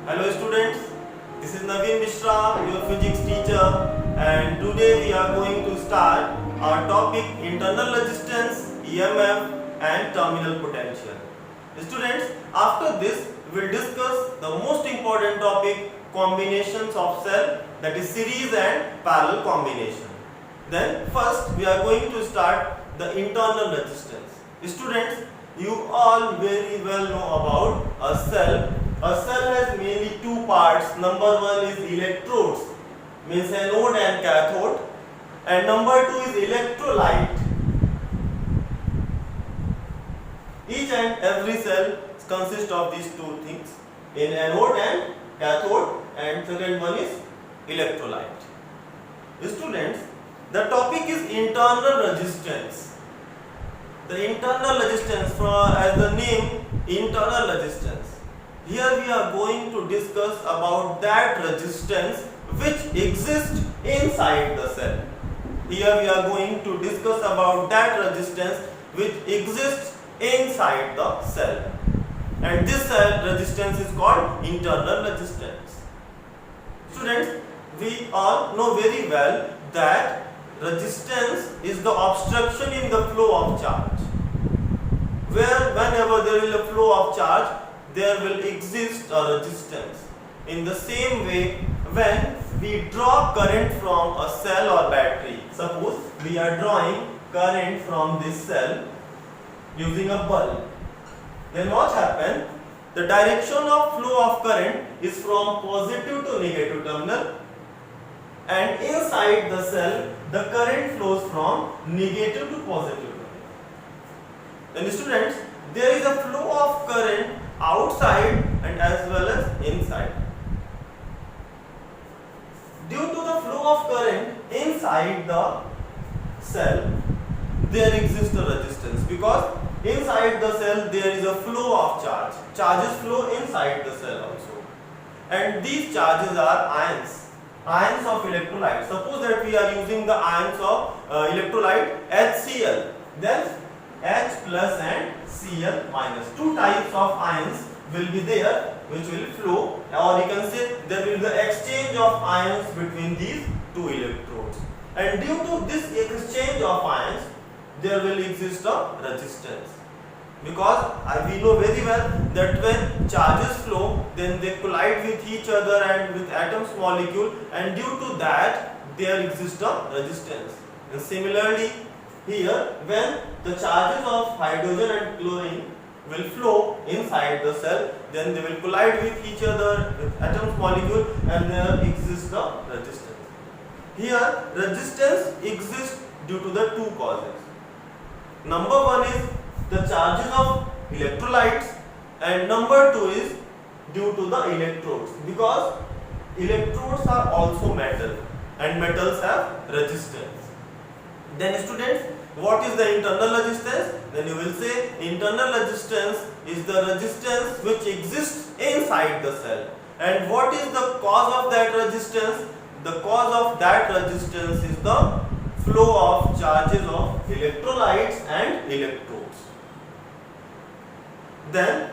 Hello students, this is Naveen Mishra, your physics teacher, and today we are going to start our topic internal resistance, EMF and terminal potential. Students, after this we will discuss the most important topic, combinations of cell, that is series and parallel combination. Then first we are going to start the internal resistance. Students, you all very well know about a cell. A cell has mainly two parts. Number one is electrodes, means anode and cathode, and number two is electrolyte. Each and every cell consists of these two things, in anode and cathode, and second one is electrolyte. Students, the topic is internal resistance. The internal resistance, as the name, internal resistance. Here we are going to discuss about that resistance which exists inside the cell. Here we are going to discuss about that resistance which exists inside the cell. And this cell resistance is called internal resistance. Students, we all know very well that resistance is the obstruction in the flow of charge. Whenever there is a flow of charge, there will exist a resistance. In the same way, when we draw current from a cell or battery, suppose we are drawing current from this cell using a bulb, then what happens? The direction of flow of current is from positive to negative terminal, and inside the cell the current flows from negative to positive terminal. Then students, there is a flow of current outside and as well as inside. Due to the flow of current inside the cell, there exists a resistance, because inside the cell there is a flow of charge. Charges flow inside the cell also, and these charges are ions of electrolyte. Suppose that we are using the ions of electrolyte HCl, then H plus and Cl minus. Two types of ions will be there which will flow, or you can say there will be the exchange of ions between these two electrodes, and due to this exchange of ions there will exist a resistance, because we know very well that when charges flow, then they collide with each other and with atoms molecule, and due to that there exists a resistance. And similarly here, when the charges of hydrogen and chlorine will flow inside the cell, then they will collide with each other, with atoms molecule, and there exists a resistance. Here resistance exists due to the two causes. Number one is the charges of electrolytes, and number two is due to the electrodes, because electrodes are also metal and metals have resistance. Then students, what is the internal resistance? Then you will say internal resistance is the resistance which exists inside the cell. And what is the cause of that resistance? The cause of that resistance is the flow of charges of electrolytes and electrodes. Then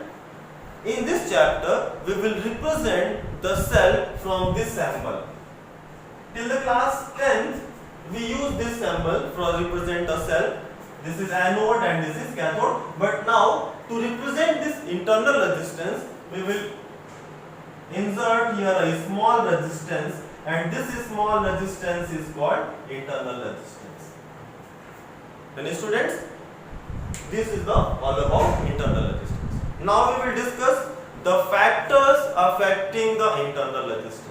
in this chapter we will represent the cell from this symbol. Till the class 10th we use this symbol for represent a cell. This is anode and this is cathode. But now to represent this internal resistance, we will insert here a small resistance, and this small resistance is called internal resistance. Then students, this is all about internal resistance. Now we will discuss the factors affecting the internal resistance.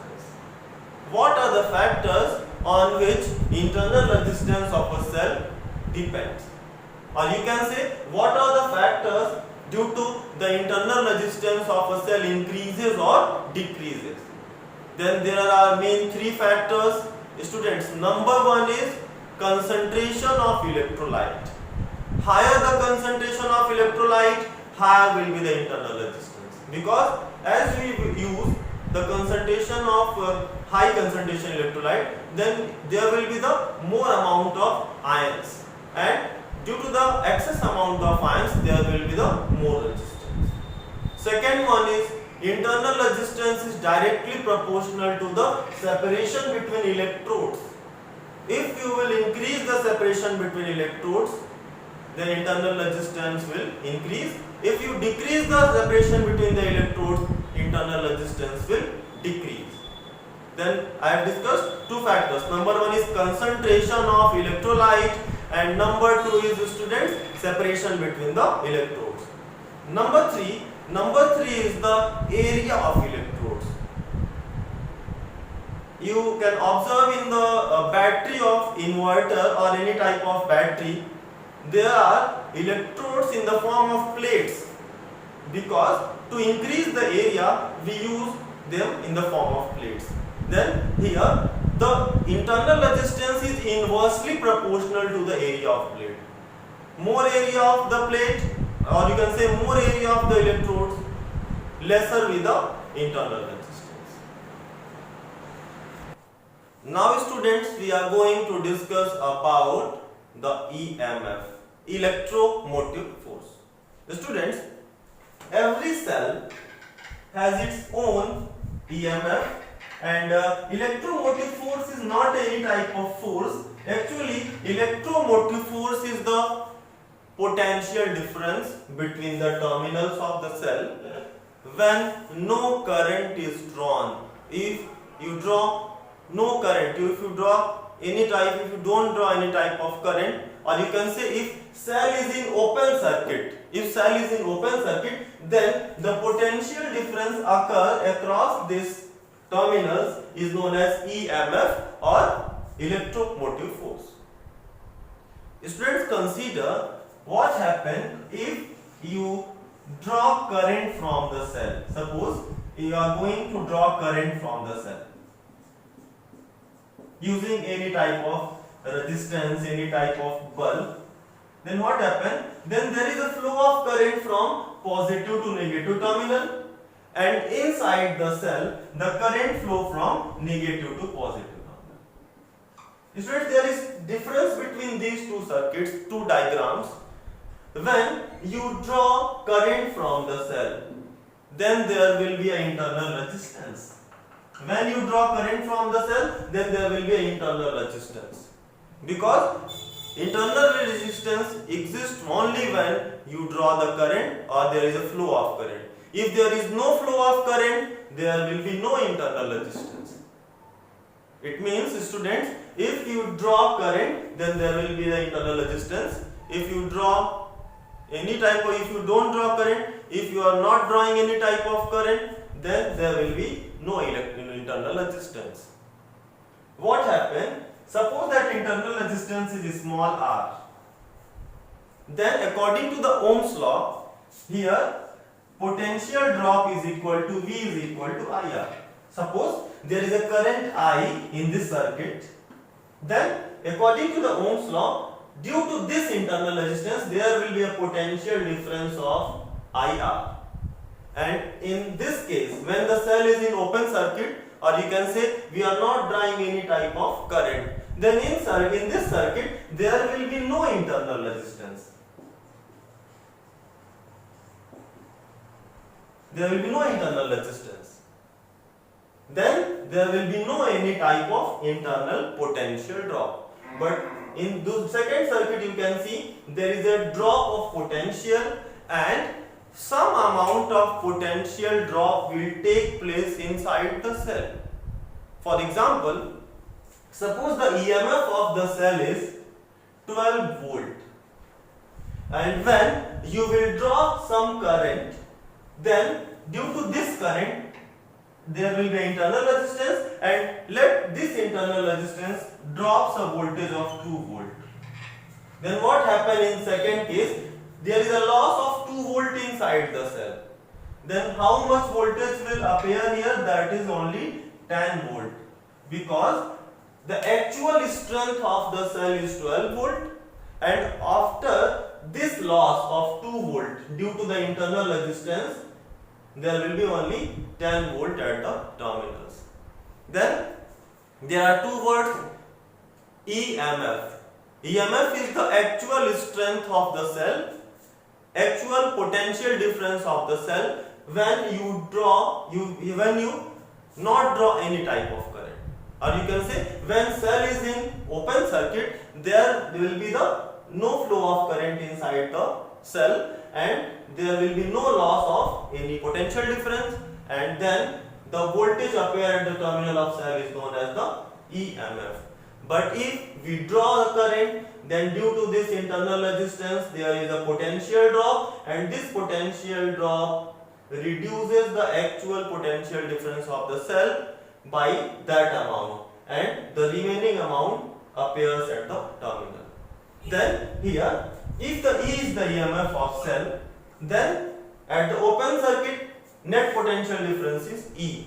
What are the factors on which internal resistance of a cell depends? Or you can say, what are the factors due to the internal resistance of a cell increases or decreases? Then there are main three factors. Students, number one is concentration of electrolyte. Higher the concentration of electrolyte, higher will be the internal resistance, because as we use the concentration of high concentration electrolyte, then there will be the more amount of ions, and due to the excess amount of ions there will be the more resistance. Second one is internal resistance is directly proportional to the separation between electrodes. If you will increase the separation between electrodes, then internal resistance will increase. If you decrease the separation between the electrodes, internal resistance will decrease. Then I have discussed two factors. Number one is concentration of electrolyte, and number two is, students, separation between the electrodes. Number three is the area of electrodes. You can observe in the battery of inverter or any type of battery, there are electrodes in the form of plates, because to increase the area we use them in the form of plates. Then here the internal resistance is inversely proportional to the area of plate. More area of the plate, or you can say more area of the electrodes, lesser with the internal resistance. Now students, we are going to discuss about the EMF, electromotive force. Students, every cell has its own EMF, and electromotive force is not any type of force. Actually, electromotive force is the potential difference between the terminals of the cell when no current is drawn. If you draw no current, if you draw any type, if you don't draw any type of current, or you can say if cell is in open circuit, then the potential difference occur across these terminals is known as EMF or electromotive force. Students, consider what happens if you draw current from the cell. Suppose you are going to draw current from the cell using any type of resistance, any type of bulb. Then what happens? Then there is a flow of current from positive to negative terminal, and inside the cell the current flow from negative to positive terminal. Students, there is difference between these two circuits, two diagrams. When you draw current from the cell, then there will be an internal resistance. When you draw current from the cell, then there will be an internal resistance, because internal resistance exists only when you draw the current or there is a flow of current. If there is no flow of current, there will be no internal resistance. It means, students, if you draw current, then there will be the internal resistance. If you draw any type of, if you don't draw current, if you are not drawing any type of current, then there will be no internal resistance. What happens? Suppose that internal resistance is small r. Then according to the Ohm's law, here potential drop is equal to V is equal to IR. Suppose there is a current I in this circuit, then according to the Ohm's law, due to this internal resistance, there will be a potential difference of IR. And in this case, when the cell is in open circuit, or you can say we are not drawing any type of current, then in this circuit there will be no internal resistance. There will be no internal resistance. Then there will be no any type of internal potential drop. But in the second circuit, you can see there is a drop of potential, and some amount of potential drop will take place inside the cell. For example, suppose the EMF of the cell is 12 volt, and when you will draw some current, then due to this current there will be internal resistance, and let this internal resistance drops a voltage of 2 volt. Then what happens in second case? There is a loss of 2 volt inside the cell. Then how much voltage will appear here? That is only 10 volt, because the actual strength of the cell is 12 volt, and after this loss of 2 volt due to the internal resistance, there will be only 10 volt at the terminals. Then there are two words, EMF. EMF is the actual strength of the cell, actual potential difference of the cell when you not draw any type of current, or you can say when cell is in open circuit, there will be no flow of current inside the cell, and there will be no loss of any potential difference, and then the voltage appear at the terminal of cell is known as the EMF. But if we draw the current, then due to this internal resistance there is a potential drop, and this potential drop reduces the actual potential difference of the cell by that amount, and the remaining amount appears at the terminal. Then here, if the E is the EMF of cell, then at the open circuit net potential difference is E.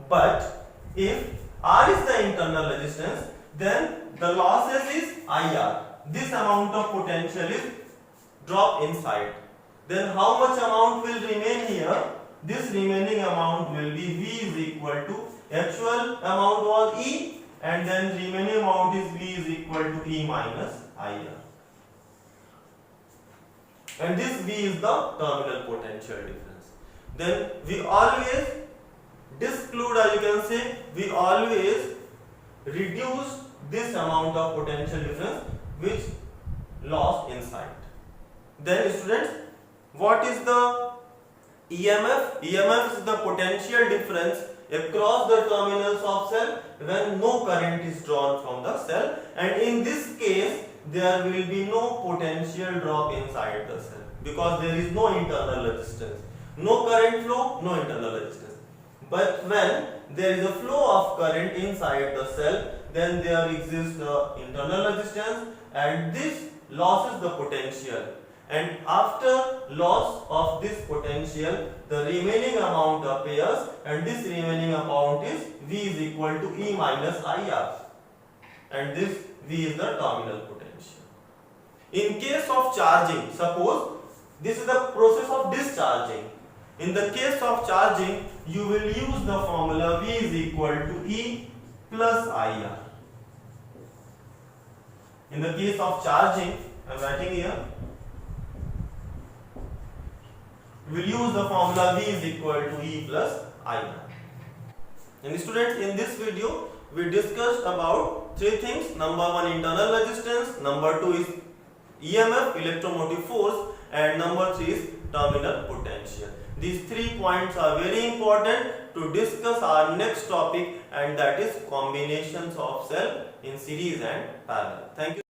But if R is the internal resistance, then the losses is IR. This amount of potential is drop inside. Then how much amount will remain here? This remaining amount will be V is equal to actual amount was E, and then remaining amount is V is equal to E minus IR. And this V is the terminal potential difference. Then we always disclude, or you can say we always reduce this amount of potential difference which lost inside. Then students, what is the EMF? EMF is the potential difference across the terminals of cell when no current is drawn from the cell, and in this case there will be no potential drop inside the cell because there is no internal resistance. No current flow, no internal resistance. But when there is a flow of current inside the cell, then there exists the internal resistance, and this losses the potential. And after loss of this potential, the remaining amount appears, and this remaining amount is V is equal to E minus IR, and this V is the terminal potential. In case of charging, suppose this is the process of discharging. In the case of charging, you will use the formula V is equal to E plus IR. In the case of charging, I am writing here, we will use the formula V is equal to E plus IR. And students, in this video we discussed about three things. Number one, internal resistance. Number two is EMF, electromotive force, and number three is terminal potential. These 3 points are very important to discuss our next topic, and that is combinations of cell in series and parallel. Thank you.